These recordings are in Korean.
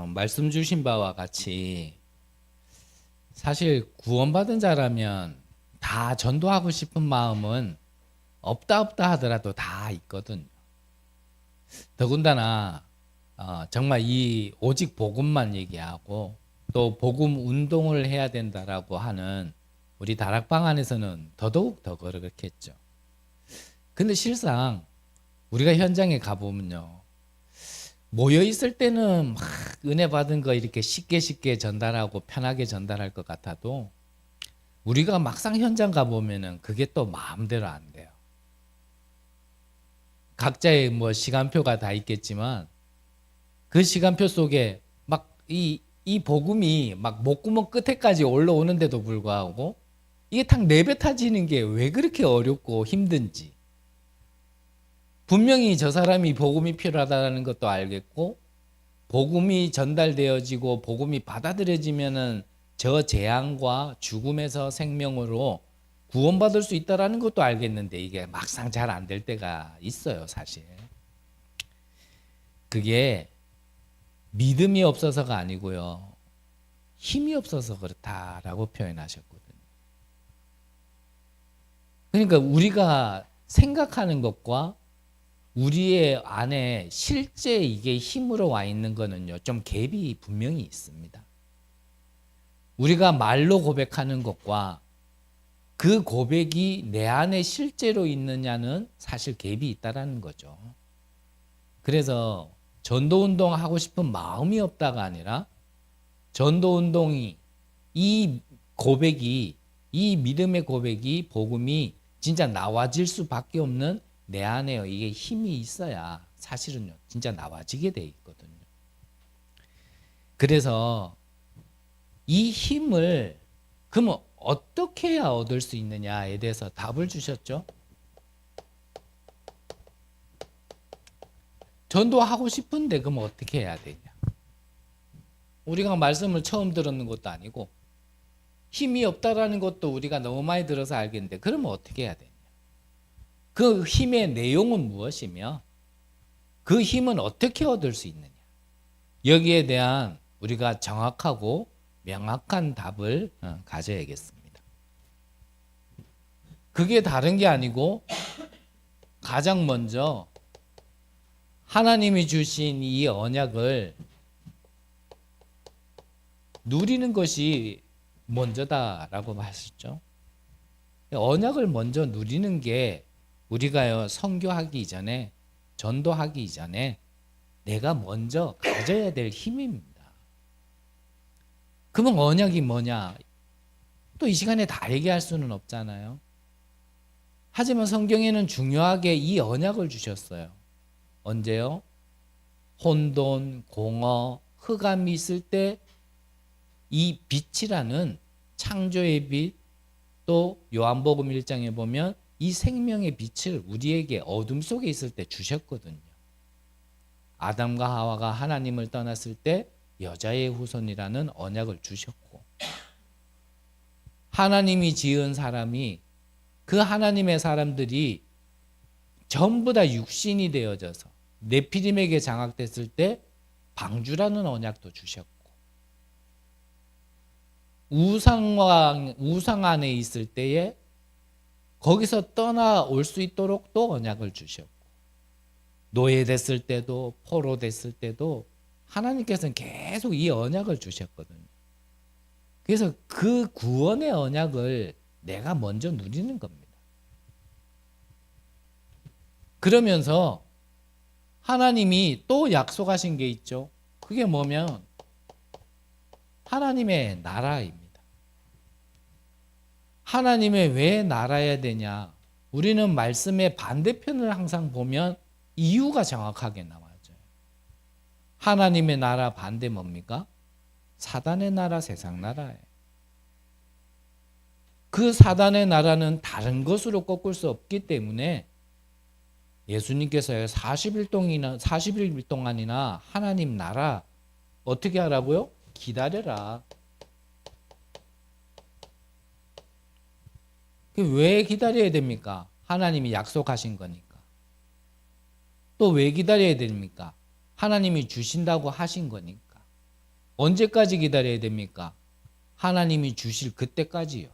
말씀 주신 바와 같이 사실 구원받은 자라면 다 전도하고 싶은 마음은 없다 하더라도 다 있거든요. 더군다나 정말 이 오직 복음만 얘기하고 또 복음 운동을 해야 된다라고 하는 우리 다락방 안에서는 더더욱 더 그렇겠죠. 근데 실상 우리가 현장에 가보면요, 모여 있을 때는 막 은혜 받은 거 이렇게 쉽게 전달하고 편하게 전달할 것 같아도 우리가 막상 현장 가보면은 그게 또 마음대로 안 돼요. 각자의 뭐 시간표가 다 있겠지만 그 시간표 속에 막 이 복음이 막 목구멍 끝에까지 올라오는데도 불구하고 이게 탁 내뱉어지는 게 왜 그렇게 어렵고 힘든지, 분명히 저 사람이 복음이 필요하다는 것도 알겠고 복음이 전달되어지고 복음이 받아들여지면은 저 재앙과 죽음에서 생명으로 구원받을 수 있다라는 것도 알겠는데 이게 막상 잘 안 될 때가 있어요, 사실. 그게 믿음이 없어서가 아니고요, 힘이 없어서 그렇다라고 표현하셨거든요. 그러니까 우리가 생각하는 것과 우리의 안에 실제 이게 힘으로 와 있는 거는요, 좀 갭이 분명히 있습니다. 우리가 말로 고백하는 것과 그 고백이 내 안에 실제로 있느냐는 사실 갭이 있다라는 거죠. 그래서 전도운동 하고 싶은 마음이 없다가 아니라 전도운동이 이 고백이, 이 믿음의 고백이, 복음이 진짜 나와질 수밖에 없는 내 안에 이게 힘이 있어야 사실은요, 진짜 나와지게 돼 있거든요. 그래서 이 힘을 그러면 어떻게 해야 얻을 수 있느냐에 대해서 답을 주셨죠. 전도하고 싶은데 그럼 어떻게 해야 되냐? 우리가 말씀을 처음 들었는 것도 아니고 힘이 없다라는 것도 우리가 너무 많이 들어서 알겠는데 그러면 어떻게 해야 되냐? 그 힘의 내용은 무엇이며 그 힘은 어떻게 얻을 수 있느냐? 여기에 대한 우리가 정확하고 명확한 답을 가져야겠습니다. 그게 다른 게 아니고 가장 먼저 하나님이 주신 이 언약을 누리는 것이 먼저다라고 하셨죠. 언약을 먼저 누리는 게 우리가요, 선교하기 이전에, 전도하기 이전에 내가 먼저 가져야 될 힘입니다. 그러면 언약이 뭐냐? 또 이 시간에 다 얘기할 수는 없잖아요. 하지만 성경에는 중요하게 이 언약을 주셨어요. 언제요? 혼돈, 공허, 흑암이 있을 때 이 빛이라는 창조의 빛, 또 요한복음 1장에 보면 이 생명의 빛을 우리에게 어둠 속에 있을 때 주셨거든요. 아담과 하와가 하나님을 떠났을 때 여자의 후손이라는 언약을 주셨고, 하나님이 지은 사람이, 그 하나님의 사람들이 전부 다 육신이 되어져서 네피림에게 장악됐을 때 방주라는 언약도 주셨고, 우상 안에 있을 때에 거기서 떠나올 수 있도록 또 언약을 주셨고, 노예됐을 때도 포로됐을 때도 하나님께서는 계속 이 언약을 주셨거든요. 그래서 그 구원의 언약을 내가 먼저 누리는 겁니다. 그러면서 하나님이 또 약속하신 게 있죠. 그게 뭐면 하나님의 나라입니다. 하나님의 왜 나라야 되냐? 우리는 말씀의 반대편을 항상 보면 이유가 정확하게 나와요. 하나님의 나라 반대 뭡니까? 사단의 나라, 세상 나라예요. 그 사단의 나라는 다른 것으로 꺾을 수 없기 때문에 예수님께서 40일 동안이나 하나님 나라 어떻게 하라고요? 기다려라. 왜 기다려야 됩니까? 하나님이 약속하신 거니까. 또 왜 기다려야 됩니까? 하나님이 주신다고 하신 거니까. 언제까지 기다려야 됩니까? 하나님이 주실 그때까지요.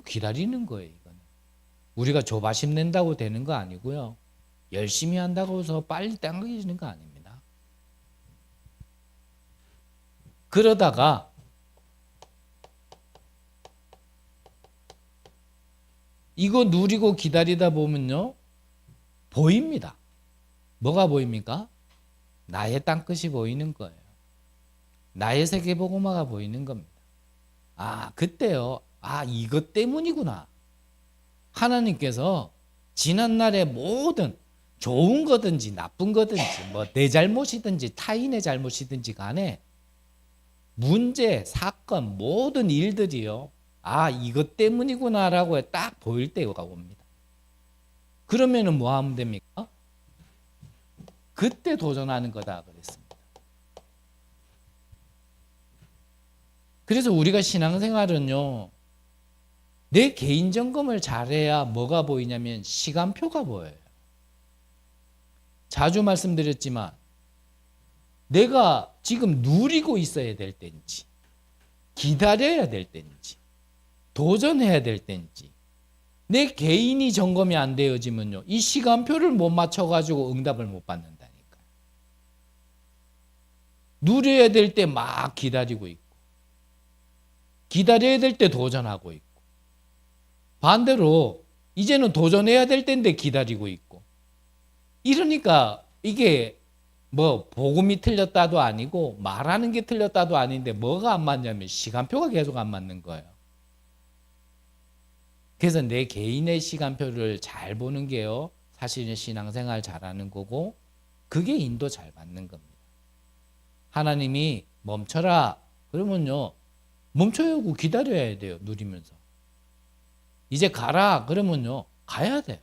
기다리는 거예요. 이거는 우리가 조바심 낸다고 되는 거 아니고요. 열심히 한다고 해서 빨리 당겨지는 거 아닙니다. 그러다가 이거 누리고 기다리다 보면요, 보입니다. 뭐가 보입니까? 나의 땅끝이 보이는 거예요. 나의 세계복음화가 보이는 겁니다. 그때요. 이것 때문이구나. 하나님께서 지난날의 모든 좋은 거든지 나쁜 거든지 내 잘못이든지 타인의 잘못이든지 간에 문제, 사건, 모든 일들이요. 이것 때문이구나라고 딱 보일 때가 옵니다. 그러면은 뭐 하면 됩니까? 그때 도전하는 거다 그랬습니다. 그래서 우리가 신앙생활은요, 내 개인 점검을 잘해야 뭐가 보이냐면 시간표가 보여요. 자주 말씀드렸지만 내가 지금 누리고 있어야 될 때인지, 기다려야 될 때인지, 도전해야 될 때인지, 내 개인이 점검이 안 되어지면요, 이 시간표를 못 맞춰가지고 응답을 못 받는다니까요. 누려야 될 때 막 기다리고 있고, 기다려야 될 때 도전하고 있고, 반대로 이제는 도전해야 될 때인데 기다리고 있고, 이러니까 이게 복음이 틀렸다도 아니고 말하는 게 틀렸다도 아닌데 뭐가 안 맞냐면 시간표가 계속 안 맞는 거예요. 그래서 내 개인의 시간표를 잘 보는 게요, 사실은 신앙생활 잘하는 거고, 그게 인도 잘 받는 겁니다. 하나님이 멈춰라 그러면요, 멈춰야 하고 기다려야 돼요. 누리면서. 이제 가라 그러면요, 가야 돼요.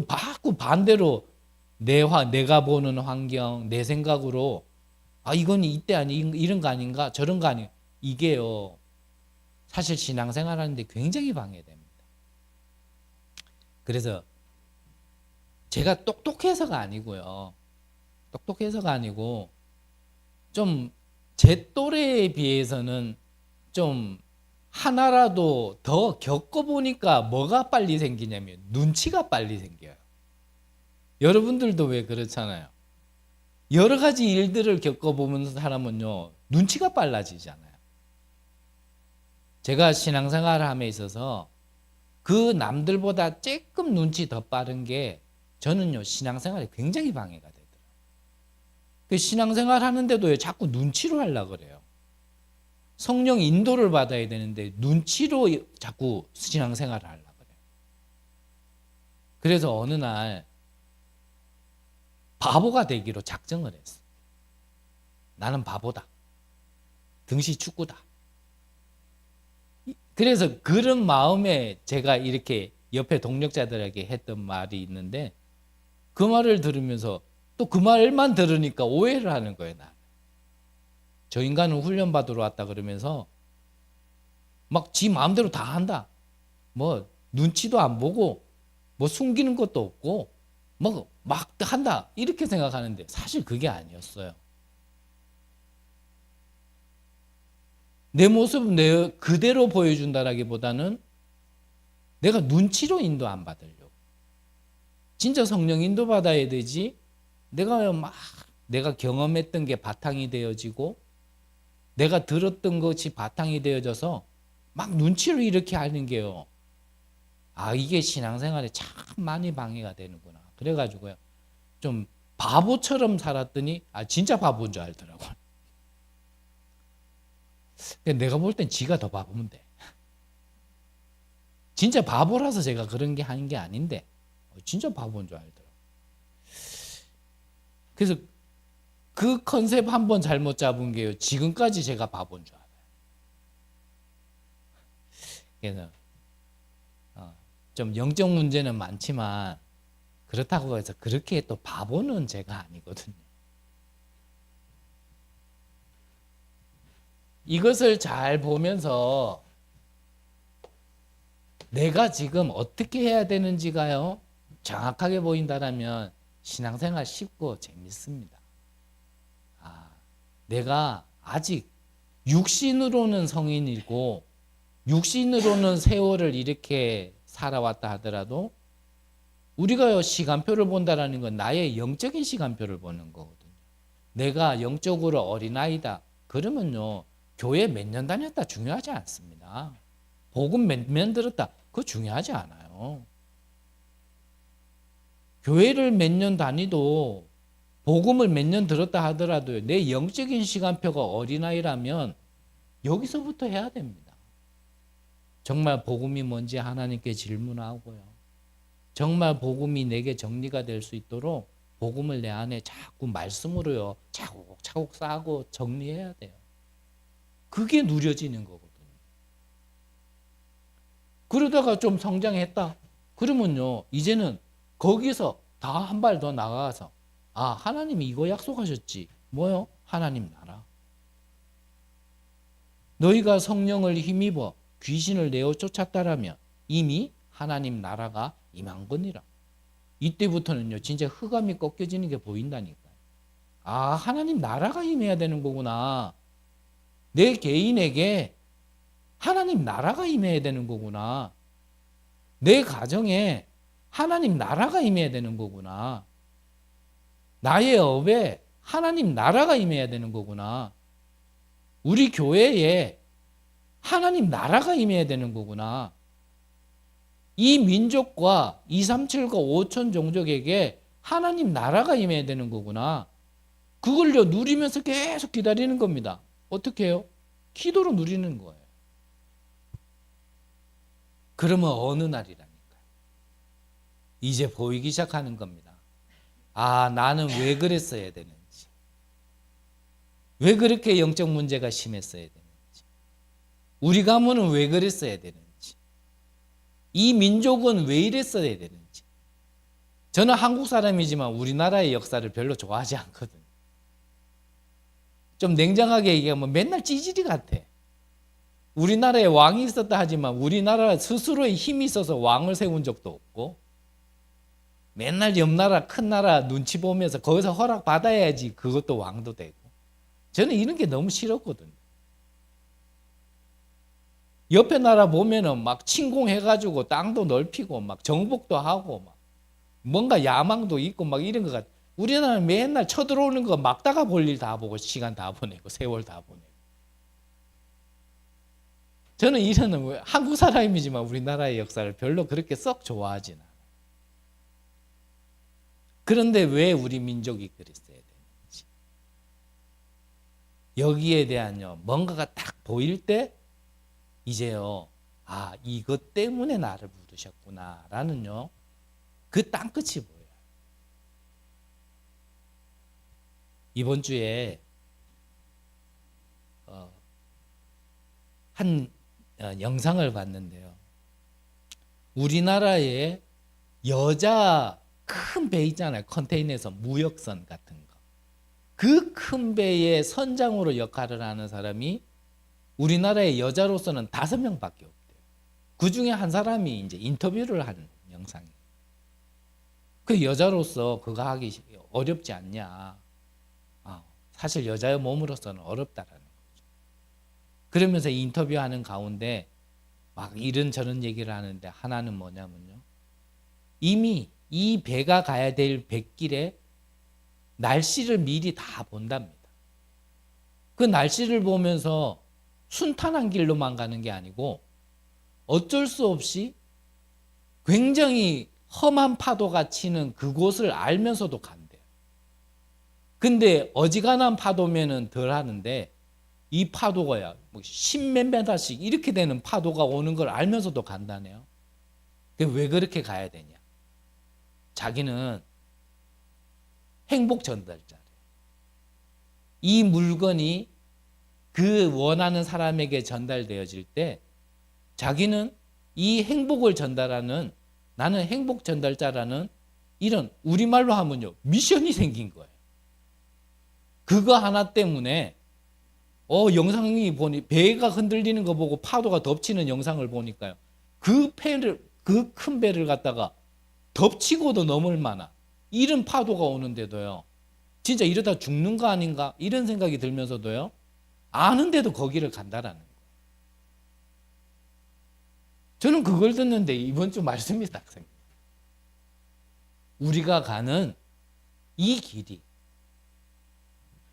자꾸 반대로 내가 보는 환경, 내 생각으로 이건 이때 아니 이런 거 아닌가 저런 거 아닌가, 이게요 사실 신앙생활 하는데 굉장히 방해됩니다. 그래서 제가 똑똑해서가 아니고요, 똑똑해서가 아니고 좀 제 또래에 비해서는 좀 하나라도 더 겪어보니까 뭐가 빨리 생기냐면 눈치가 빨리 생겨요. 여러분들도 왜 그렇잖아요. 여러 가지 일들을 겪어보면서 사람은요, 눈치가 빨라지잖아요. 제가 신앙생활을 함에 있어서 그 남들보다 조금 눈치 더 빠른 게 저는요, 신앙생활에 굉장히 방해가 되더라고요. 그 신앙생활 하는데도 자꾸 눈치로 하려고 그래요. 성령 인도를 받아야 되는데 눈치로 자꾸 신앙생활을 하려고 그래요. 그래서 어느 날 바보가 되기로 작정을 했어. 나는 바보다. 등시 축구다. 그래서 그런 마음에 제가 이렇게 옆에 동력자들에게 했던 말이 있는데, 그 말을 들으면서 또 그 말만 들으니까 오해를 하는 거예요. 저 인간은 훈련 받으러 왔다 그러면서 막 지 마음대로 다 한다. 눈치도 안 보고 숨기는 것도 없고 막 한다, 이렇게 생각하는데 사실 그게 아니었어요. 내 모습 내 그대로 보여준다라기보다는 내가 눈치로 인도 안 받으려고, 진짜 성령 인도 받아야 되지, 내가 경험했던 게 바탕이 되어지고 내가 들었던 것이 바탕이 되어져서 막 눈치로 이렇게 하는 게요, 이게 신앙생활에 참 많이 방해가 되는구나. 그래가지고요, 좀 바보처럼 살았더니 진짜 바보인 줄 알더라고요. 내가 볼 땐 지가 더 바보면 돼. 진짜 바보라서 제가 그런 게 하는 게 아닌데 진짜 바보인 줄 알더라고요. 그래서 그 컨셉 한번 잘못 잡은 게요, 지금까지 제가 바보인 줄 알아요. 그래서 좀 영적 문제는 많지만 그렇다고 해서 그렇게 또 바보는 제가 아니거든요. 이것을 잘 보면서 내가 지금 어떻게 해야 되는지가요, 정확하게 보인다면 신앙생활 쉽고 재밌습니다. 내가 아직 육신으로는 성인이고 육신으로는 세월을 이렇게 살아왔다 하더라도 우리가 시간표를 본다라는 건 나의 영적인 시간표를 보는 거거든요. 내가 영적으로 어린아이다. 그러면요. 교회 몇 년 다녔다 중요하지 않습니다. 복음 몇 년 들었다. 그거 중요하지 않아요. 교회를 몇 년 다니도 복음을 몇 년 들었다 하더라도 내 영적인 시간표가 어린아이라면 여기서부터 해야 됩니다. 정말 복음이 뭔지 하나님께 질문하고요. 정말 복음이 내게 정리가 될 수 있도록 복음을 내 안에 자꾸 말씀으로요. 차곡차곡 쌓고 정리해야 돼요. 그게 누려지는 거거든요. 그러다가 좀 성장했다. 그러면요. 이제는 거기서 다 한 발 더 나가서 하나님이 이거 약속하셨지. 뭐요? 하나님 나라. 너희가 성령을 힘입어 귀신을 내어 쫓았다라면 이미 하나님 나라가 임한 거니라. 이때부터는요. 진짜 흑암이 꺾여지는 게 보인다니까요. 하나님 나라가 임해야 되는 거구나. 내 개인에게 하나님 나라가 임해야 되는 거구나. 내 가정에 하나님 나라가 임해야 되는 거구나. 나의 업에 하나님 나라가 임해야 되는 거구나. 우리 교회에 하나님 나라가 임해야 되는 거구나. 이 민족과 237과 5천 종족에게 하나님 나라가 임해야 되는 거구나. 그걸요 누리면서 계속 기다리는 겁니다. 어떻게 해요? 기도로 누리는 거예요. 그러면 어느 날이랍니까? 이제 보이기 시작하는 겁니다. 나는 왜 그랬어야 되는지. 왜 그렇게 영적 문제가 심했어야 되는지. 우리 가문은 왜 그랬어야 되는지. 이 민족은 왜 이랬어야 되는지. 저는 한국 사람이지만 우리나라의 역사를 별로 좋아하지 않거든요. 좀 냉정하게 얘기하면 맨날 찌질이 같아. 우리나라에 왕이 있었다 하지만 우리나라 스스로의 힘이 있어서 왕을 세운 적도 없고 맨날 옆나라 큰 나라 눈치 보면서 거기서 허락 받아야지 그것도 왕도 되고. 저는 이런 게 너무 싫었거든요. 옆에 나라 보면은 막 침공해가지고 땅도 넓히고 막 정복도 하고 막 뭔가 야망도 있고 막 이런 것 같아. 우리나라는 맨날 쳐들어오는 거 막다가 볼 일 다 보고 시간 다 보내고 세월 다 보내고. 저는 이런 한국 사람이지만 우리나라의 역사를 별로 그렇게 썩 좋아하진 않아요. 그런데 왜 우리 민족이 그랬어야 되는지. 여기에 대한요 뭔가가 딱 보일 때 이제요 이것 때문에 나를 부르셨구나 라는요 그 땅끝이 보여요. 이번 주에 한 영상을 봤는데요. 우리나라에 여자 큰 배 있잖아요. 컨테이너에서 무역선 같은 거. 그 큰 배의 선장으로 역할을 하는 사람이 우리나라의 여자로서는 5명밖에 없대요. 그 중에 한 사람이 이제 인터뷰를 하는 영상이에요. 그 여자로서 그거 하기 어렵지 않냐. 사실 여자의 몸으로서는 어렵다라는 거죠. 그러면서 인터뷰하는 가운데 막 이런저런 얘기를 하는데 하나는 뭐냐면요. 이미 이 배가 가야 될 뱃길에 날씨를 미리 다 본답니다. 그 날씨를 보면서 순탄한 길로만 가는 게 아니고 어쩔 수 없이 굉장히 험한 파도가 치는 그곳을 알면서도 간대요. 근데 어지간한 파도면은 덜 하는데 이 파도가야 뭐 10몇 메다씩 이렇게 되는 파도가 오는 걸 알면서도 간다네요. 왜 그렇게 가야 되냐? 자기는 행복 전달자래요. 이 물건이 그 원하는 사람에게 전달되어질 때 자기는 이 행복을 전달하는 나는 행복 전달자라는 이런 우리말로 하면요 미션이 생긴 거예요. 그거 하나 때문에 영상이 보니 배가 흔들리는 거 보고 파도가 덮치는 영상을 보니까요. 그 큰 배를 갖다가 덮치고도 넘을 만한 이런 파도가 오는데도요. 진짜 이러다 죽는 거 아닌가 이런 생각이 들면서도요. 아는데도 거기를 간다라는 거예요. 저는 그걸 듣는데 이번 주 말씀이 딱 생겨요. 우리가 가는 이 길이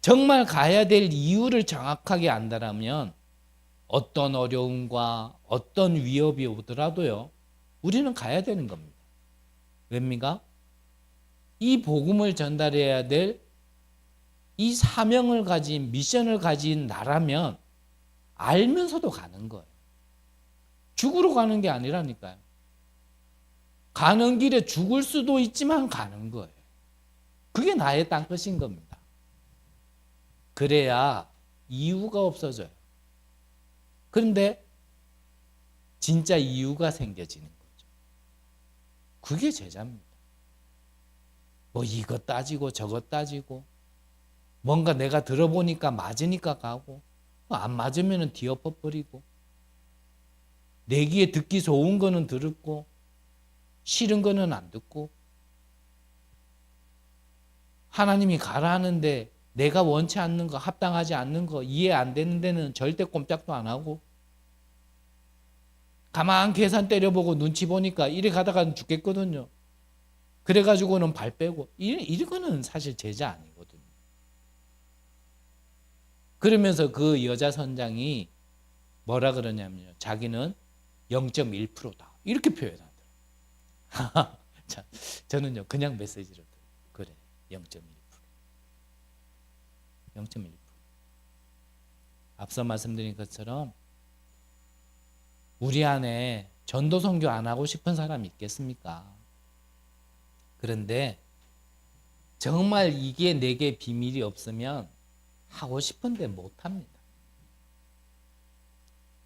정말 가야 될 이유를 정확하게 안다라면 어떤 어려움과 어떤 위협이 오더라도요. 우리는 가야 되는 겁니다. 왜입니까? 이 복음을 전달해야 될 이 사명을 가진 미션을 가진 나라면 알면서도 가는 거예요. 죽으러 가는 게 아니라니까요. 가는 길에 죽을 수도 있지만 가는 거예요. 그게 나의 땅끝인 겁니다. 그래야 이유가 없어져요. 그런데 진짜 이유가 생겨지는 거죠. 그게 제자입니다. 뭐 이것 따지고 저것 따지고 뭔가 내가 들어보니까 맞으니까 가고 안 맞으면 뒤엎어버리고 내 귀에 듣기 좋은 거는 듣고 싫은 거는 안 듣고 하나님이 가라 하는데 내가 원치 않는 거 합당하지 않는 거 이해 안 되는 데는 절대 꼼짝도 안 하고 가만 계산 때려보고 눈치 보니까 이래 가다가 죽겠거든요. 그래가지고는 발 빼고 이거는 사실 제자 아니거든요. 그러면서 그 여자 선장이 뭐라 그러냐면요. 자기는 0.1%다. 이렇게 표현하더라고요. 자, 저는요. 그냥 메시지로 들어요. 그래. 0.1%. 0.1%. 앞서 말씀드린 것처럼 우리 안에 전도 선교 안 하고 싶은 사람이 있겠습니까? 그런데 정말 이게 내게 비밀이 없으면 하고 싶은데 못합니다.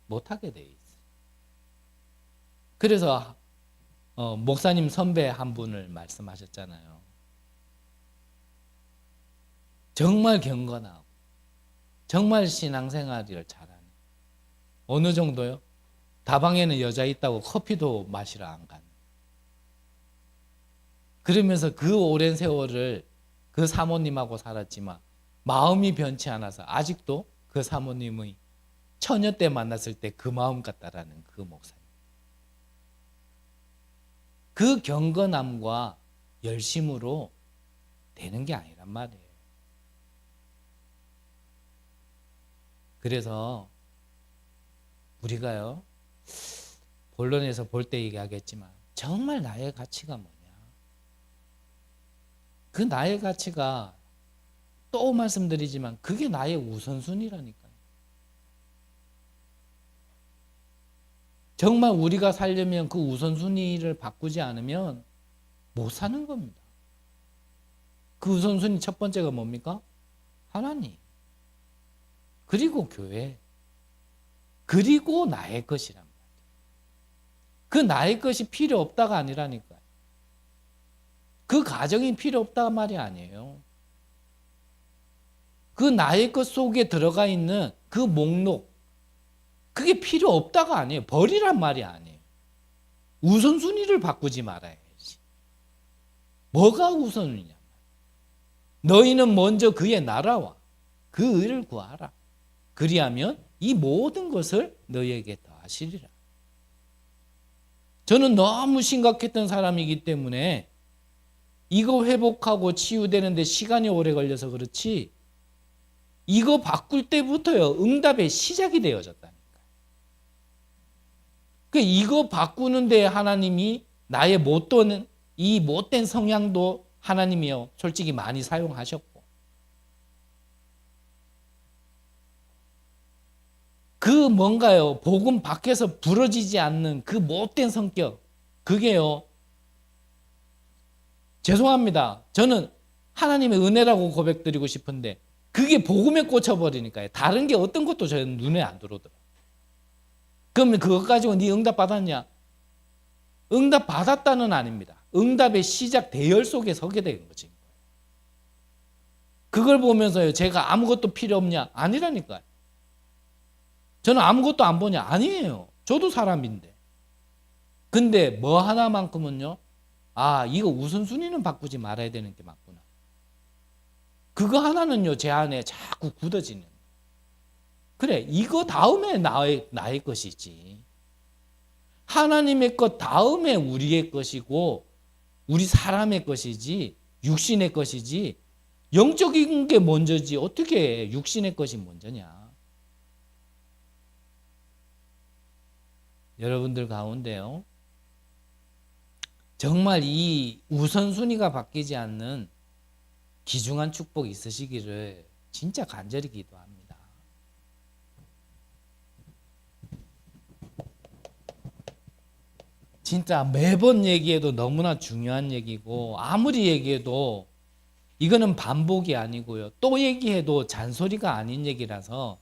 못하게 돼 있어요. 그래서 목사님 선배 한 분을 말씀하셨잖아요. 정말 경건하고 정말 신앙생활을 잘하는 어느 정도요? 다방에는 여자 있다고 커피도 마시러 안 가는. 그러면서 그 오랜 세월을 그 사모님하고 살았지만 마음이 변치 않아서 아직도 그 사모님의 처녀 때 만났을 때 그 마음 같다라는 그 목사님. 그 경건함과 열심으로 되는 게 아니란 말이에요. 그래서 우리가요, 본론에서 볼 때 얘기하겠지만 정말 나의 가치가 뭐냐? 그 나의 가치가 또 말씀드리지만 그게 나의 우선순위라니까요. 정말 우리가 살려면 그 우선순위를 바꾸지 않으면 못 사는 겁니다. 그 우선순위 첫 번째가 뭡니까? 하나님. 그리고 교회. 그리고 나의 것이란 말이에요. 그 나의 것이 필요 없다가 아니라니까요. 그 가정이 필요 없다가 말이 아니에요. 그 나의 것 속에 들어가 있는 그 목록, 그게 필요 없다가 아니에요. 버리란 말이 아니에요. 우선순위를 바꾸지 말아야지. 뭐가 우선이냐? 너희는 먼저 그의 나라와 그 의를 구하라. 그리하면 이 모든 것을 너희에게 더하시리라. 저는 너무 심각했던 사람이기 때문에 이거 회복하고 치유되는데 시간이 오래 걸려서 그렇지 이거 바꿀 때부터요 응답의 시작이 되어졌다니까. 이거 바꾸는데 하나님이 나의 이 못된 성향도 하나님이요 솔직히 많이 사용하셨고 그 뭔가요 복음 밖에서 부러지지 않는 그 못된 성격 그게요 죄송합니다. 저는 하나님의 은혜라고 고백드리고 싶은데 그게 복음에 꽂혀버리니까요. 다른 게 어떤 것도 저는 눈에 안 들어오더라고요. 그러면 그것 가지고 네 응답 받았냐? 응답 받았다는 아닙니다. 응답의 시작 대열 속에 서게 된 거지. 그걸 보면서요. 제가 아무것도 필요 없냐? 아니라니까요. 저는 아무것도 안 보냐? 아니에요. 저도 사람인데. 근데 뭐 하나만큼은요. 아, 이거 우선순위는 바꾸지 말아야 되는 게 맞구나. 그거 하나는요, 제 안에 자꾸 굳어지는. 그래, 이거 다음에 나의 것이지. 하나님의 것 다음에 우리의 것이고, 우리 사람의 것이지, 육신의 것이지, 영적인 게 먼저지, 어떻게 육신의 것이 먼저냐. 여러분들 가운데요, 정말 이 우선순위가 바뀌지 않는 귀중한 축복이 있으시기를 진짜 간절히 기도합니다. 진짜 매번 얘기해도 너무나 중요한 얘기고, 아무리 얘기해도 이거는 반복이 아니고요, 또 얘기해도 잔소리가 아닌 얘기라서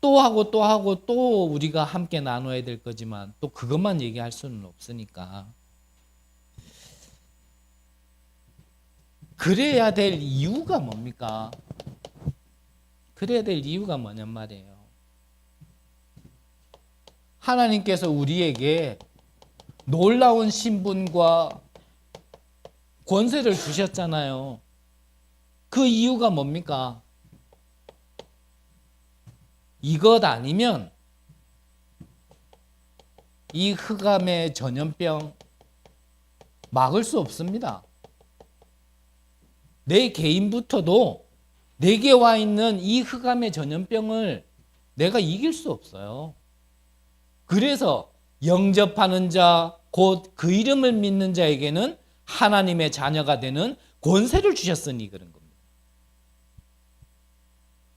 또 하고 또 하고 또 우리가 함께 나눠야 될 거지만 또 그것만 얘기할 수는 없으니까, 그래야 될 이유가 뭡니까? 그래야 될 이유가 뭐냔 말이에요. 하나님께서 우리에게 놀라운 신분과 권세를 주셨잖아요. 그 이유가 뭡니까? 이것 아니면 이 흑암의 전염병 막을 수 없습니다. 내 개인부터도 내게 와 있는 이 흑암의 전염병을 내가 이길 수 없어요. 그래서 영접하는 자, 곧 그 이름을 믿는 자에게는 하나님의 자녀가 되는 권세를 주셨으니 그런 겁니다.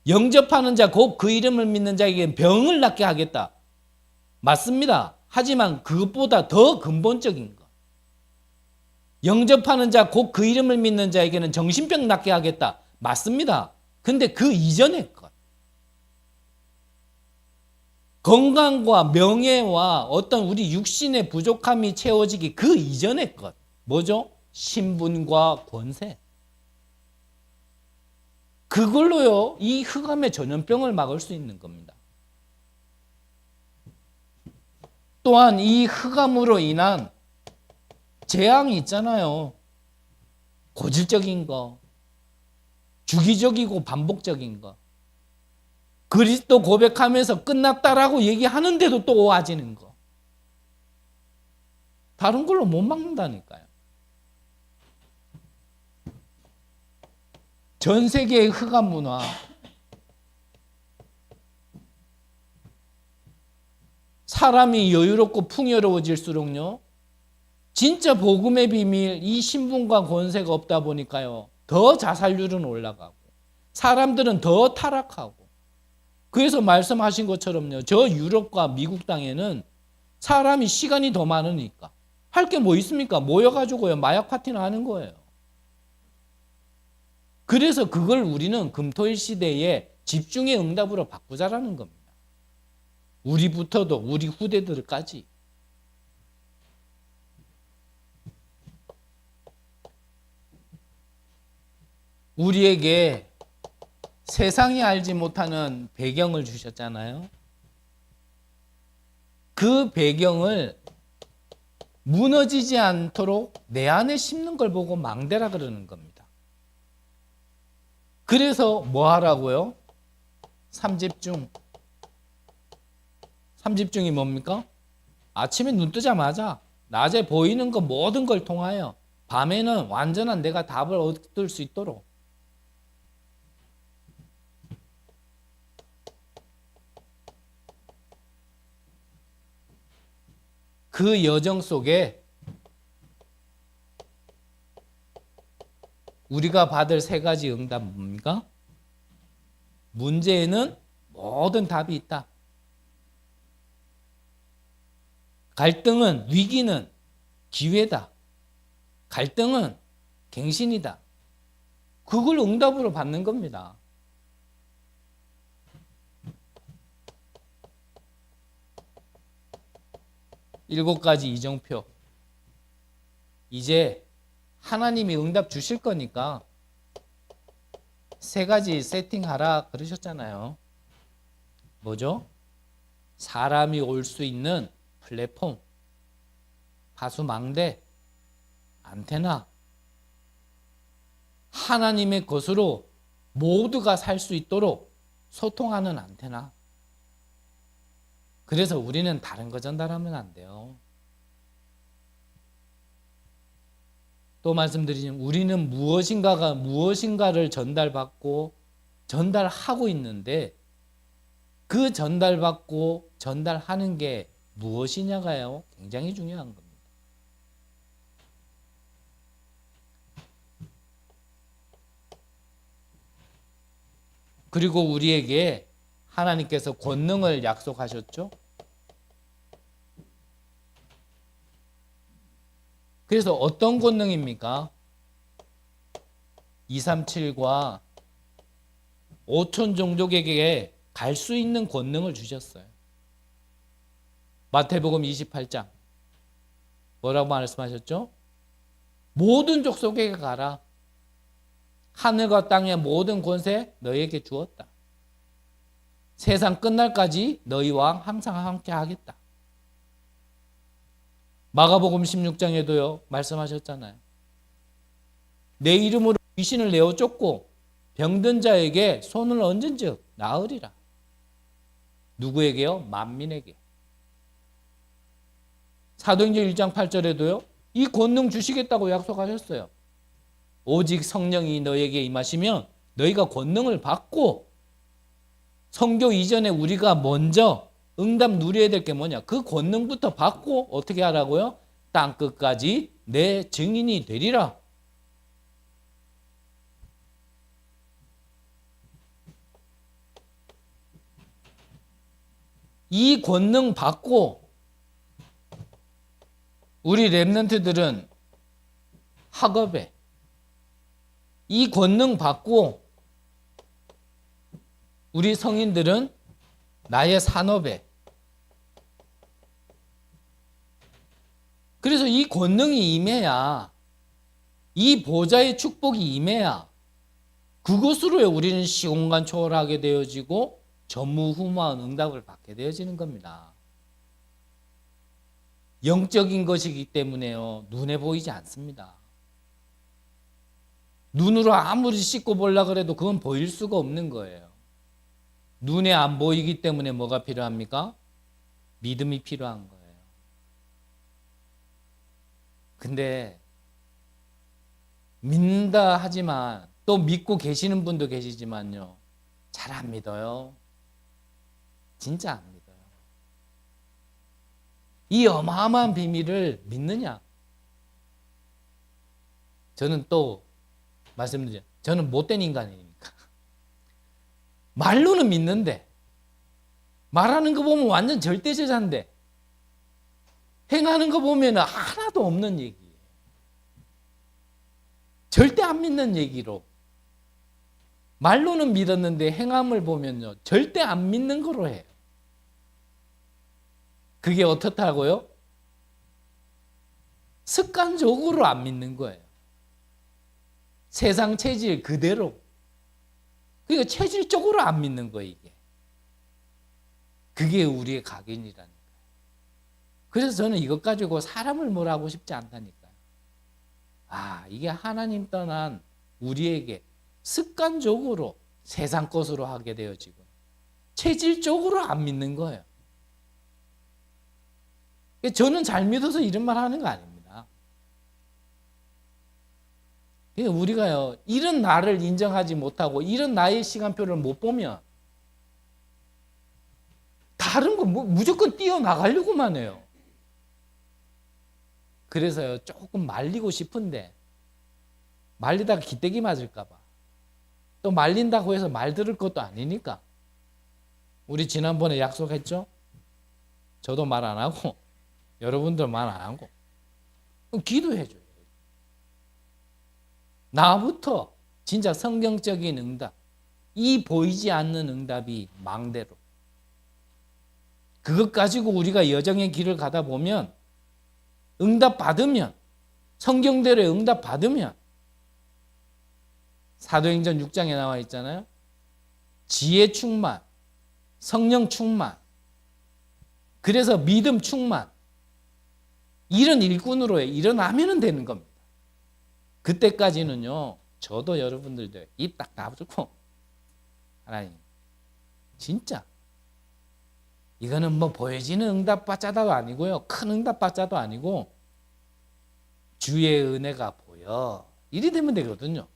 영접하는 자, 곧 그 이름을 믿는 자에게는 병을 낫게 하겠다. 맞습니다. 하지만 그것보다 더 근본적인 것. 영접하는 자, 곧 그 이름을 믿는 자에게는 정신병 낫게 하겠다. 맞습니다. 근데 그 이전의 것. 건강과 명예와 어떤 우리 육신의 부족함이 채워지기 그 이전의 것. 뭐죠? 신분과 권세. 그걸로요, 이 흑암의 전염병을 막을 수 있는 겁니다. 또한 이 흑암으로 인한 재앙이 있잖아요. 고질적인 거, 주기적이고 반복적인 거. 그리스도 고백하면서 끝났다라고 얘기하는데도 또 오아지는 거. 다른 걸로 못 막는다니까요. 전 세계의 흑암 문화, 사람이 여유롭고 풍요로워질수록요, 진짜 복음의 비밀, 이 신분과 권세가 없다 보니까요, 더 자살률은 올라가고 사람들은 더 타락하고. 그래서 말씀하신 것처럼요, 저 유럽과 미국 땅에는 사람이 시간이 더 많으니까 할 게 뭐 있습니까? 모여가지고요, 마약 파티나 하는 거예요. 그래서 그걸 우리는 금토일 시대에 집중의 응답으로 바꾸자라는 겁니다. 우리부터도 우리 후대들까지. 우리에게 세상이 알지 못하는 배경을 주셨잖아요. 그 배경을 무너지지 않도록 내 안에 심는 걸 보고 망대라 그러는 겁니다. 그래서 뭐 하라고요? 삼집중. 삼집중이 뭡니까? 아침에 눈 뜨자마자 낮에 보이는 것 모든 걸 통하여 밤에는 완전한 내가 답을 얻을 수 있도록. 그 여정 속에 우리가 받을 세 가지 응답은 뭡니까? 문제에는 모든 답이 있다. 갈등은, 위기는 기회다. 갈등은 갱신이다. 그걸 응답으로 받는 겁니다. 일곱 가지 이정표. 이제 하나님이 응답 주실 거니까 세 가지 세팅하라 그러셨잖아요. 뭐죠? 사람이 올 수 있는 플랫폼, 파수망대, 안테나, 하나님의 것으로 모두가 살 수 있도록 소통하는 안테나. 그래서 우리는 다른 거 전달하면 안 돼요. 또 말씀드리면 우리는 무엇인가를 전달받고 전달하고 있는데 그 전달받고 전달하는 게 무엇이냐가요? 굉장히 중요한 겁니다. 그리고 우리에게 하나님께서 권능을 약속하셨죠? 그래서 어떤 권능입니까? 237과 5천 종족에게 갈 수 있는 권능을 주셨어요. 마태복음 28장 뭐라고 말씀하셨죠? 모든 족속에게 가라. 하늘과 땅의 모든 권세 너희에게 주었다. 세상 끝날까지 너희와 항상 함께 하겠다. 마가복음 16장에도요 말씀하셨잖아요. 내 이름으로 귀신을 내어 쫓고 병든 자에게 손을 얹은즉 나으리라. 누구에게요? 만민에게. 사도행전 1장 8절에도요 이 권능 주시겠다고 약속하셨어요. 오직 성령이 너에게 임하시면 너희가 권능을 받고, 선교 이전에 우리가 먼저 응답 누려야 될 게 뭐냐? 그 권능부터 받고 어떻게 하라고요? 땅끝까지 내 증인이 되리라. 이 권능 받고 우리 렘넌트들은 학업에, 이 권능 받고 우리 성인들은 나의 산업에, 그래서 이 권능이 임해야, 이 보좌의 축복이 임해야 그것으로 우리는 시공간 초월하게 되어지고 전무후무한 응답을 받게 되어지는 겁니다. 영적인 것이기 때문에요 눈에 보이지 않습니다. 눈으로 아무리 씻고 보려고 해도 그건 보일 수가 없는 거예요. 눈에 안 보이기 때문에 뭐가 필요합니까? 믿음이 필요한 거예요. 근데 믿는다 하지만 또 믿고 계시는 분도 계시지만요 잘 안 믿어요. 진짜 안 믿어요. 이 어마어마한 비밀을 믿느냐? 저는 또 말씀드리죠. 저는 못된 인간이니까. 말로는 믿는데, 말하는 거 보면 완전 절대제자인데, 행하는 거 보면 하나도 없는 얘기예요. 절대 안 믿는 얘기로. 말로는 믿었는데 행함을 보면요, 절대 안 믿는 거로 해요. 그게 어떻다고요? 습관적으로 안 믿는 거예요. 세상 체질 그대로. 그러니까 체질적으로 안 믿는 거예요, 이게. 그게 우리의 각인이라니까요. 그래서 저는 이것 가지고 사람을 뭐라고 싶지 않다니까요. 아, 이게 하나님 떠난 우리에게 습관적으로 세상 것으로 하게 되어지고 체질적으로 안 믿는 거예요. 저는 잘 믿어서 이런 말 하는 거 아닙니다. 우리가요, 이런 나를 인정하지 못하고 이런 나의 시간표를 못 보면 다른 거 무조건 뛰어나가려고만 해요. 그래서요, 조금 말리고 싶은데 말리다가 기대기 맞을까 봐. 또 말린다고 해서 말 들을 것도 아니니까. 우리 지난번에 약속했죠? 저도 말 안 하고 여러분들 말 안 하고 기도해줘요. 나부터 진짜 성경적인 응답, 이 보이지 않는 응답이 망대로. 그것 가지고 우리가 여정의 길을 가다 보면 응답 받으면, 성경대로의 응답 받으면, 사도행전 6장에 나와 있잖아요. 지혜 충만, 성령 충만, 그래서 믿음 충만, 이런 일꾼으로 일어나면 되는 겁니다. 그때까지는요 저도 여러분들도 입 딱 다물고 하나님 진짜 이거는 뭐 보여지는 응답받자도 아니고요. 큰 응답받자도 아니고 주의 은혜가 보여. 이리 되면 되거든요.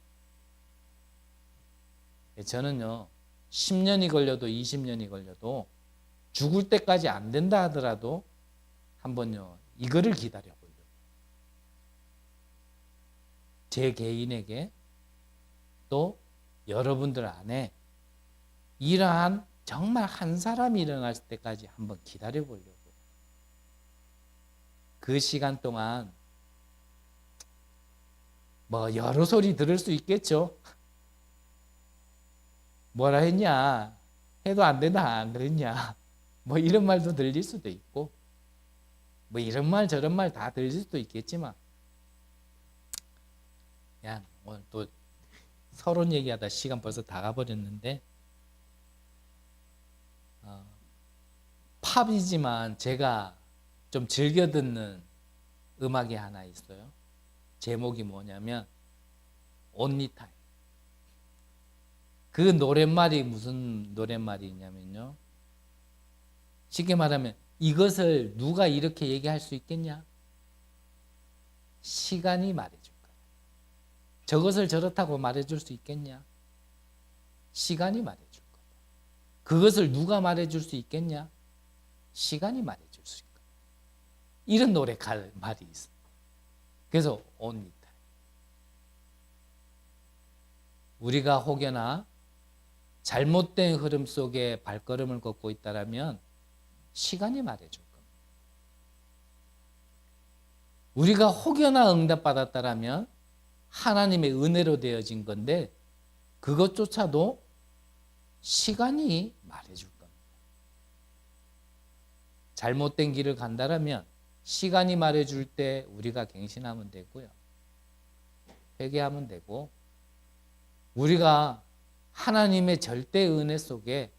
저는요. 10년이 걸려도 20년이 걸려도 죽을 때까지 안 된다 하더라도 한번요. 이거를 기다려 보려고. 제 개인에게 또 여러분들 안에 이러한 정말 한 사람이 일어날 때까지 한번 기다려 보려고. 그 시간 동안 뭐 여러 소리 들을 수 있겠죠. 뭐라 했냐? 해도 안 되나? 안 그랬냐? 뭐 이런 말도 들릴 수도 있고 뭐 이런 말 저런 말 다 들릴 수도 있겠지만 그냥 오늘 또 서론 얘기하다 시간 벌써 다 가버렸는데 팝이지만 제가 좀 즐겨 듣는 음악이 하나 있어요. 제목이 뭐냐면 Only Time. 그 노랫말이 무슨 노랫말이냐면요. 쉽게 말하면 이것을 누가 이렇게 얘기할 수 있겠냐? 시간이 말해줄 거야. 저것을 저렇다고 말해줄 수 있겠냐? 시간이 말해줄 거야. 그것을 누가 말해줄 수 있겠냐? 시간이 말해줄 수 있거든. 이런 노래 말이 있어. 그래서 Only Time. 우리가 혹여나 잘못된 흐름 속에 발걸음을 걷고 있다라면 시간이 말해줄 겁니다. 우리가 혹여나 응답받았다라면 하나님의 은혜로 되어진 건데 그것조차도 시간이 말해줄 겁니다. 잘못된 길을 간다라면 시간이 말해줄 때 우리가 갱신하면 되고요. 회개하면 되고 우리가 하나님의 절대 은혜 속에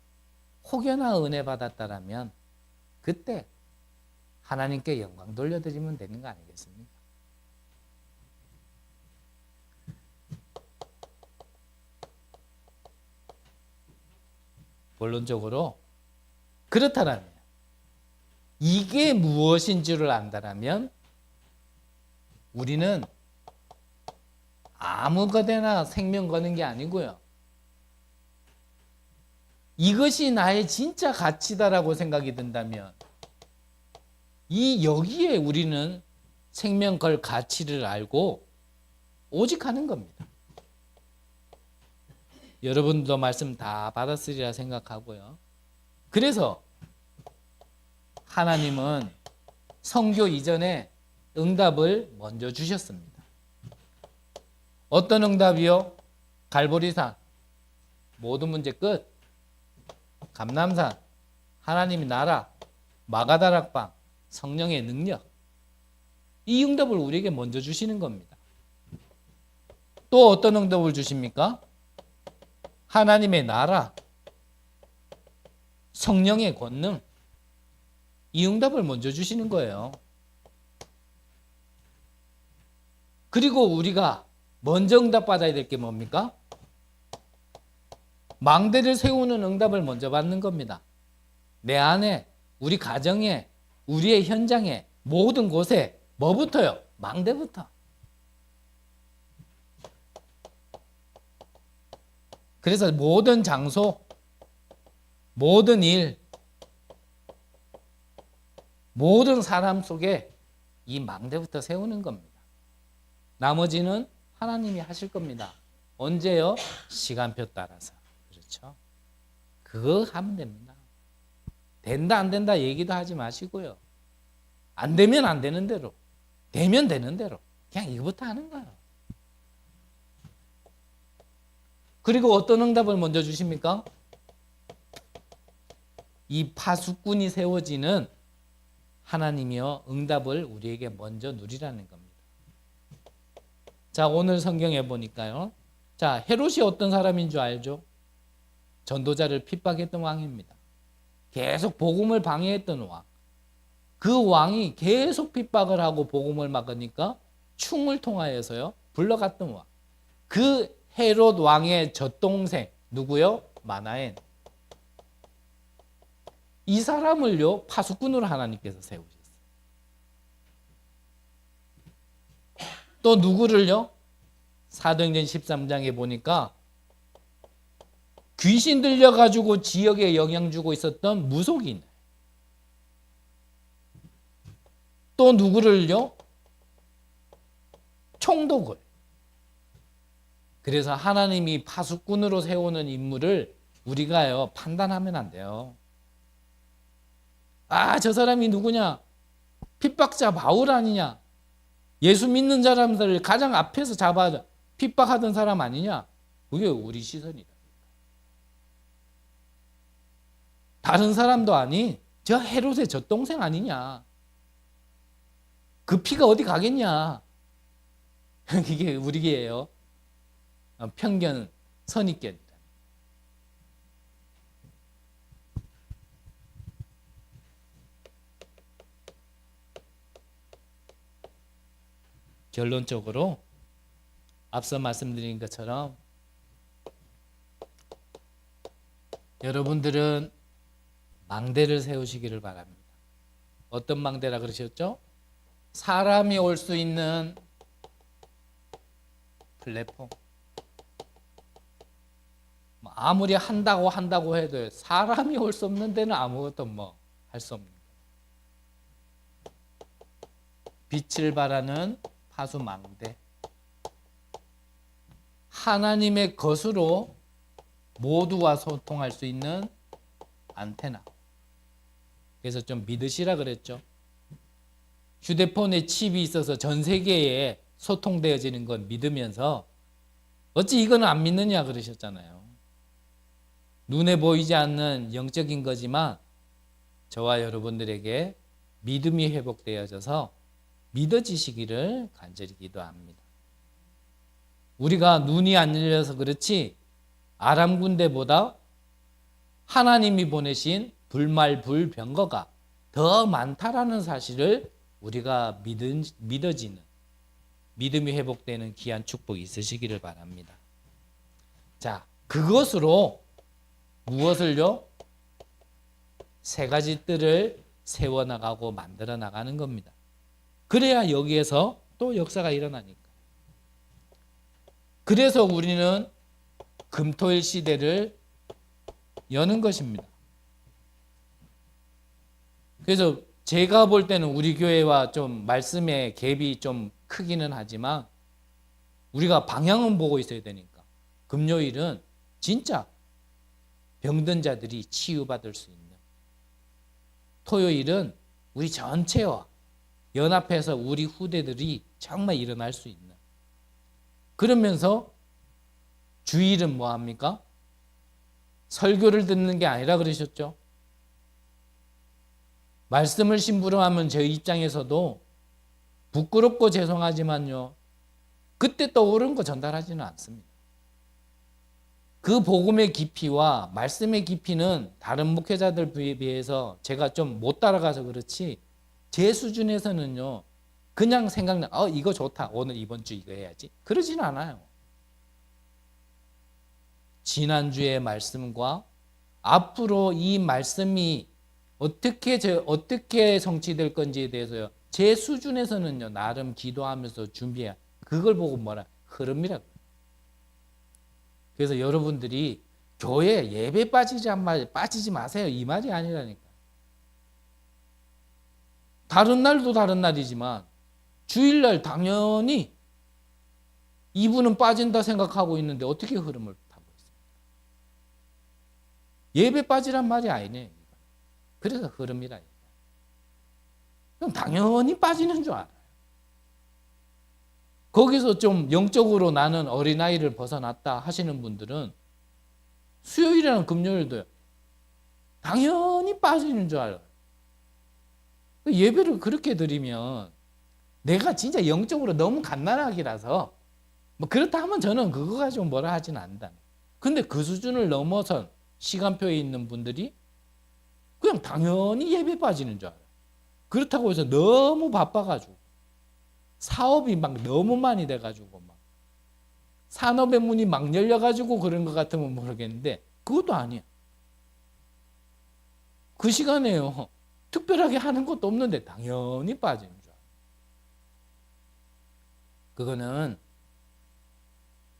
혹여나 은혜 받았다라면 그때 하나님께 영광 돌려드리면 되는 거 아니겠습니까? 본론적으로 그렇다면 이게 무엇인 줄을 안다라면 우리는 아무거나 생명 거는 게 아니고요. 이것이 나의 진짜 가치다라고 생각이 든다면 여기에 우리는 생명 걸 가치를 알고 오직 하는 겁니다. 여러분도 말씀 다 받았으리라 생각하고요. 그래서 하나님은 선교 이전에 응답을 먼저 주셨습니다. 어떤 응답이요? 갈보리산 모든 문제 끝. 감람산 하나님의 나라, 마가다락방 성령의 능력. 이 응답을 우리에게 먼저 주시는 겁니다. 또 어떤 응답을 주십니까? 하나님의 나라, 성령의 권능. 이 응답을 먼저 주시는 거예요. 그리고 우리가 먼저 응답받아야 될 게 뭡니까? 망대를 세우는 응답을 먼저 받는 겁니다. 내 안에, 우리 가정에, 우리의 현장에, 모든 곳에 뭐부터요? 망대부터. 그래서 모든 장소, 모든 일, 모든 사람 속에 이 망대부터 세우는 겁니다. 나머지는 하나님이 하실 겁니다. 언제요? 시간표 따라서. 그렇죠? 그거 하면 됩니다. 된다 안 된다 얘기도 하지 마시고요. 안 되면 안 되는 대로, 되면 되는 대로 그냥 이거부터 하는 거예요. 그리고 어떤 응답을 먼저 주십니까? 이 파수꾼이 세워지는 하나님이여 응답을 우리에게 먼저 누리라는 겁니다. 자, 오늘 성경에 보니까요. 자, 헤롯이 어떤 사람인 줄 알죠? 전도자를 핍박했던 왕입니다. 계속 복음을 방해했던 왕. 그 왕이 계속 핍박을 하고 복음을 막으니까 충을 통하여서요 불러갔던 왕. 그 헤롯 왕의 젖동생 누구요? 마나엔. 이 사람을요 파수꾼으로 하나님께서 세우셨어요. 또 누구를요? 사도행전 13장에 보니까 귀신 들려가지고 지역에 영향 주고 있었던 무속인. 또 누구를요? 총독을. 그래서 하나님이 파수꾼으로 세우는 인물을 우리가요 판단하면 안 돼요. 아, 저 사람이 누구냐? 핍박자 바울 아니냐? 예수 믿는 사람들을 가장 앞에서 잡아 핍박하던 사람 아니냐? 그게 우리 시선이다. 다른 사람도 아닌 저 헤롯의 젖동생 아니냐? 그 피가 어디 가겠냐? 이게 우리게요. 편견, 선입견이다. 결론적으로 앞서 말씀드린 것처럼 여러분들은 망대를 세우시기를 바랍니다. 어떤 망대라 그러셨죠? 사람이 올 수 있는 플랫폼. 아무리 한다고 해도 사람이 올 수 없는 데는 아무것도 할 수 없는 거예요. 빛을 발하는 파수망대. 하나님의 것으로 모두와 소통할 수 있는 안테나. 그래서 좀 믿으시라 그랬죠. 휴대폰에 칩이 있어서 전 세계에 소통되어지는 건 믿으면서 어찌 이거는 안 믿느냐 그러셨잖아요. 눈에 보이지 않는 영적인 거지만 저와 여러분들에게 믿음이 회복되어져서 믿어지시기를 간절히 기도합니다. 우리가 눈이 안 열려서 그렇지 아람 군대보다 하나님이 보내신 불말불병거가 더 많다라는 사실을 우리가 믿어지는 믿음이 회복되는 귀한 축복이 있으시기를 바랍니다. 자, 그것으로 무엇을요? 세 가지 뜰을 세워나가고 만들어 나가는 겁니다. 그래야 여기에서 또 역사가 일어나니까. 그래서 우리는 금토일 시대를 여는 것입니다. 그래서 제가 볼 때는 우리 교회와 좀 말씀의 갭이 좀 크기는 하지만 우리가 방향은 보고 있어야 되니까 금요일은 진짜 병든 자들이 치유받을 수 있는, 토요일은 우리 전체와 연합해서 우리 후대들이 정말 일어날 수 있는, 그러면서 주일은 뭐 합니까? 설교를 듣는 게 아니라 그러셨죠. 말씀을 심부름하면 저희 입장에서도 부끄럽고 죄송하지만요, 그때 떠오른 거 전달하지는 않습니다. 그 복음의 깊이와 말씀의 깊이는 다른 목회자들에 비해서 제가 좀 못 따라가서 그렇지 제 수준에서는요 그냥 생각나 이거 좋다 오늘 이번 주 이거 해야지 그러지는 않아요. 지난주의 말씀과 앞으로 이 말씀이 어떻게 성취될 건지에 대해서요 제 수준에서는요 나름 기도하면서 준비해 그걸 보고 뭐라 흐름이라고. 그래서 여러분들이 교회 예배 빠지지 마세요 이 말이 아니라니까. 다른 날도 다른 날이지만 주일날 당연히 이분은 빠진다 생각하고 있는데 어떻게 흐름을 타고 있습니까? 예배 빠지란 말이 아니네. 그래서 흐름이라. 그럼 당연히 빠지는 줄 알아요. 거기서 좀 영적으로 나는 어린아이를 벗어났다 하시는 분들은 수요일이나 금요일도 당연히 빠지는 줄 알아요. 예배를 그렇게 드리면 내가 진짜 영적으로 너무 갓난아기라서 뭐 그렇다 하면 저는 그거 가지고 뭐라 하지는 않는다. 근데 그 수준을 넘어선 시간표에 있는 분들이 그냥 당연히 예배 빠지는 줄 알아요. 그렇다고 해서 너무 바빠가지고 사업이 막 너무 많이 돼가지고 막 산업의 문이 막 열려가지고 그런 것 같으면 모르겠는데 그것도 아니야. 그 시간에요. 특별하게 하는 것도 없는데 당연히 빠지는 줄 알아요. 그거는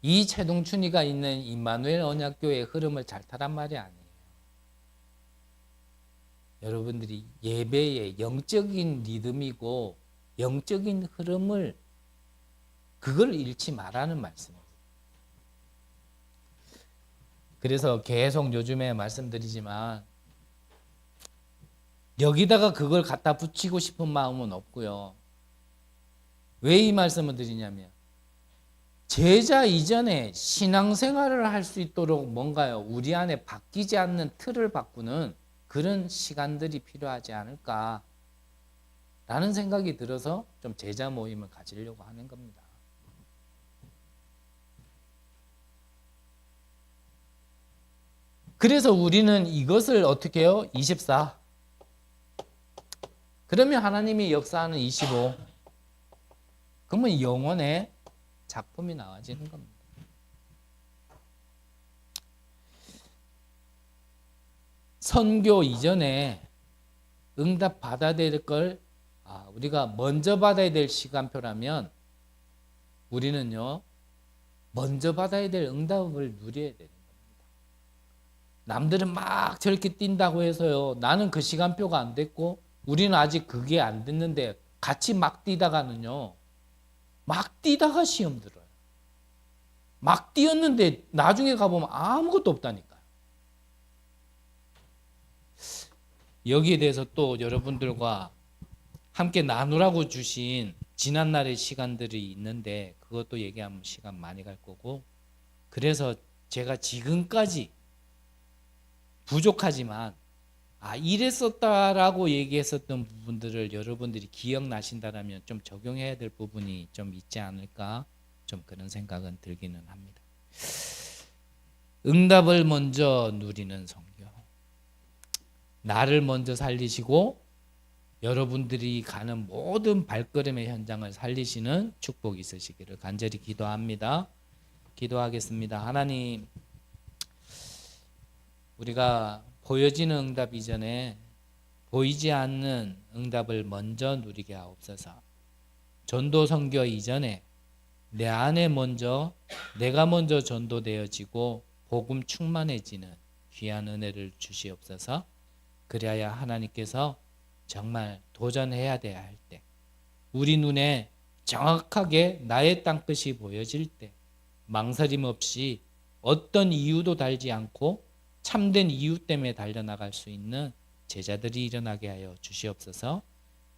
이 최동춘이가 있는 임마누엘 언약교회의 흐름을 잘 타란 말이 아니에요. 여러분들이 예배의 영적인 리듬이고 영적인 흐름을 그걸 잃지 말라는 말씀이에요. 그래서 계속 요즘에 말씀드리지만 여기다가 그걸 갖다 붙이고 싶은 마음은 없고요. 왜 이 말씀을 드리냐면 제자 이전에 신앙생활을 할 수 있도록 뭔가요? 우리 안에 바뀌지 않는 틀을 바꾸는 그런 시간들이 필요하지 않을까 라는 생각이 들어서 좀 제자 모임을 가지려고 하는 겁니다. 그래서 우리는 이것을 어떻게 해요? 24. 그러면 하나님이 역사하는 25. 그러면 영혼의 작품이 나와지는 겁니다. 선교 이전에 응답 받아야 될 걸 우리가 먼저 받아야 될 시간표라면 우리는요 먼저 받아야 될 응답을 누려야 되는 겁니다. 남들은 막 저렇게 뛴다고 해서요 나는 그 시간표가 안 됐고 우리는 아직 그게 안 됐는데 같이 막 뛰다가는요 막 뛰다가 시험 들어요. 막 뛰었는데 나중에 가보면 아무것도 없다니까요. 여기에 대해서 또 여러분들과 함께 나누라고 주신 지난날의 시간들이 있는데 그것도 얘기하면 시간 많이 갈 거고 그래서 제가 지금까지 부족하지만 이랬었다라고 얘기했었던 부분들을 여러분들이 기억나신다면 좀 적용해야 될 부분이 좀 있지 않을까 좀 그런 생각은 들기는 합니다. 응답을 먼저 누리는 선교. 나를 먼저 살리시고 여러분들이 가는 모든 발걸음의 현장을 살리시는 축복이 있으시기를 간절히 기도합니다. 기도하겠습니다. 하나님, 우리가 보여지는 응답 이전에 보이지 않는 응답을 먼저 누리게 하옵소서. 전도 선교 이전에 내 안에 내가 먼저 전도되어지고 복음 충만해지는 귀한 은혜를 주시옵소서. 그래야 하나님께서 정말 도전해야 돼야 할 때 우리 눈에 정확하게 나의 땅끝이 보여질 때 망설임 없이 어떤 이유도 달지 않고 참된 이유 때문에 달려나갈 수 있는 제자들이 일어나게 하여 주시옵소서.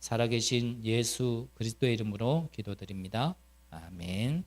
살아계신 예수 그리스도의 이름으로 기도드립니다. 아멘.